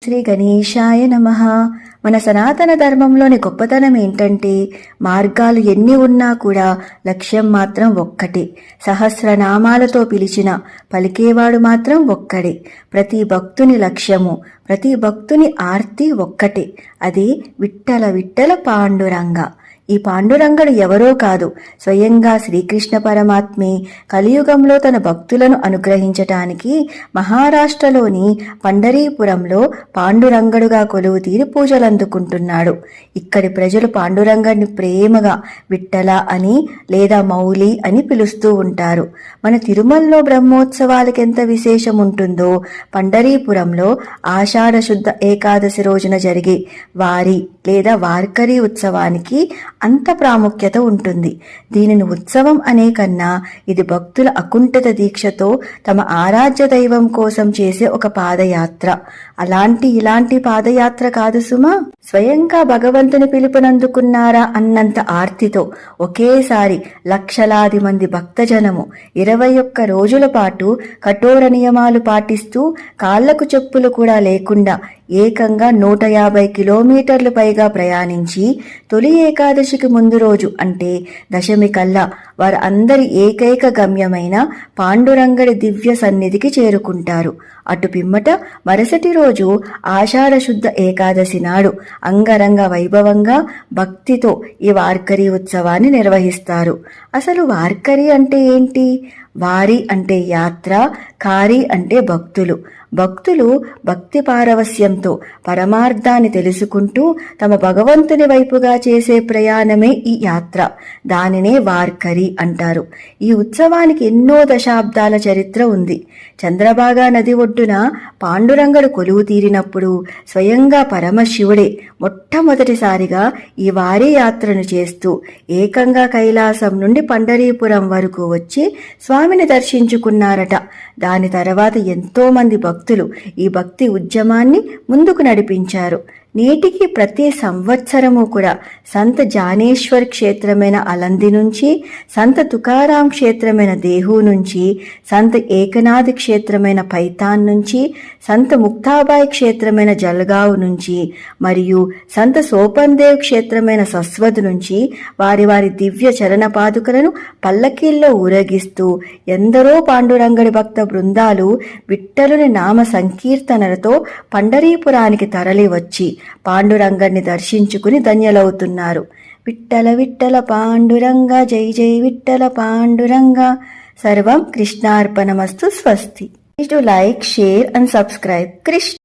శ్రీ గణేశాయ నమః. మన సనాతన ధర్మంలోని గొప్పతనం ఏంటంటే మార్గాలు ఎన్ని ఉన్నా కూడా లక్ష్యం మాత్రం ఒక్కటే. సహస్రనామాలతో పిలిచిన పలికేవాడు మాత్రం ఒక్కడే. ప్రతి భక్తుని లక్ష్యము, ప్రతి భక్తుని ఆర్తి ఒక్కటే. అది విట్టల విట్టల పాండురంగ. ఈ పాండురంగడు ఎవరో కాదు, స్వయంగా శ్రీకృష్ణ పరమాత్మే కలియుగంలో తన భక్తులను అనుగ్రహించటానికి మహారాష్ట్రలోని పండరీపురంలో పాండురంగడుగా కొలువు తీరి పూజలందుకుంటున్నాడు. ఇక్కడి ప్రజలు పాండురంగడిని ప్రేమగా విట్టల అని లేదా మౌలి అని పిలుస్తూ ఉంటారు. మన తిరుమలలో బ్రహ్మోత్సవాలకి ఎంత విశేషం ఉంటుందో పండరీపురంలో ఆషాఢ శుద్ధ ఏకాదశి రోజున జరిగే వారి లేదా వార్కరీ ఉత్సవానికి అంత ప్రాముఖ్యత ఉంటుంది. దీనిని ఉత్సవం అనే కన్నా ఇది భక్తుల అకుంఠిత దీక్షతో తమ ఆరాధ్య దైవం కోసం చేసే ఒక పాదయాత్ర. ఇలాంటి పాదయాత్ర కాదు సుమా, స్వయంగా భగవంతుని పిలుపునందుకున్నారా అన్నంత ఆర్తితో ఒకేసారి లక్షలాది మంది భక్తజనము 21 రోజుల పాటు కఠోర నియమాలు పాటిస్తూ కాళ్లకు చెప్పులు కూడా లేకుండా ఏకంగా 150 కిలోమీటర్లు పైగా ప్రయాణించి తొలి ఏకాదశికి ముందు రోజు అంటే దశమి కల్లా వారు అందరి ఏకైక గమ్యమైన పాండురంగడి దివ్య సన్నిధికి చేరుకుంటారు. అటు పిమ్మట మరుసటి రోజు ఆషాఢ శుద్ధ ఏకాదశి నాడు అంగరంగ వైభవంగా భక్తితో ఈ వార్కరీ ఉత్సవాన్ని నిర్వహిస్తారు. అసలు వార్కరీ అంటే ఏంటి? వారి అంటే యాత్ర, కారి అంటే భక్తులు. భక్తులు భక్తి పారవస్యంతో పరమార్థాన్ని తెలుసుకుంటూ తమ భగవంతుని వైపుగా చేసే ప్రయాణమే ఈ యాత్ర. దానినే వార్కరీ అంటారు. ఈ ఉత్సవానికి ఎన్నో దశాబ్దాల చరిత్ర ఉంది. చంద్రభాగా నది ఒడ్డున పాండురంగడు కొలువు తీరినప్పుడు స్వయంగా పరమశివుడే మొట్టమొదటిసారిగా ఈ వారీ యాత్రను చేస్తూ ఏకంగా కైలాసం నుండి పండరీపురం వరకు వచ్చి స్వామిని దర్శించుకున్నారట. దాని తర్వాత ఎంతో మంది భక్తులు ఈ భక్తి ఉద్యమాన్ని ముందుకు నడిపించారు. నేటికి ప్రతి సంవత్సరము కూడా సంత జానేశ్వర్ క్షేత్రమైన అలంది నుంచి, సంత తుకారాం క్షేత్రమైన దేహు నుంచి, సంత ఏకనాథ్ క్షేత్రమైన పైతాన్ నుంచి, సంత ముక్తాబాయ్ క్షేత్రమైన జల్గావ్ నుంచి మరియు సంత సోపన్దేవ్ క్షేత్రమైన సస్వద్ నుంచి వారి వారి దివ్య చరణ పాదుకలను పల్లకీల్లో ఊరేగిస్తూ ఎందరో పాండురంగడి భక్త బృందాలు విట్టలుని నామ సంకీర్తనలతో పండరీపురానికి తరలి వచ్చి పాండురంగడిని దర్శించుకుని ధన్యులవుతున్నారు. విట్టల విట్టల పాండురంగ, జై జై విట్టల పాండురంగ. సర్వం కృష్ణార్పణమస్తు. స్వస్తి. Please do like, share and subscribe. Krishna.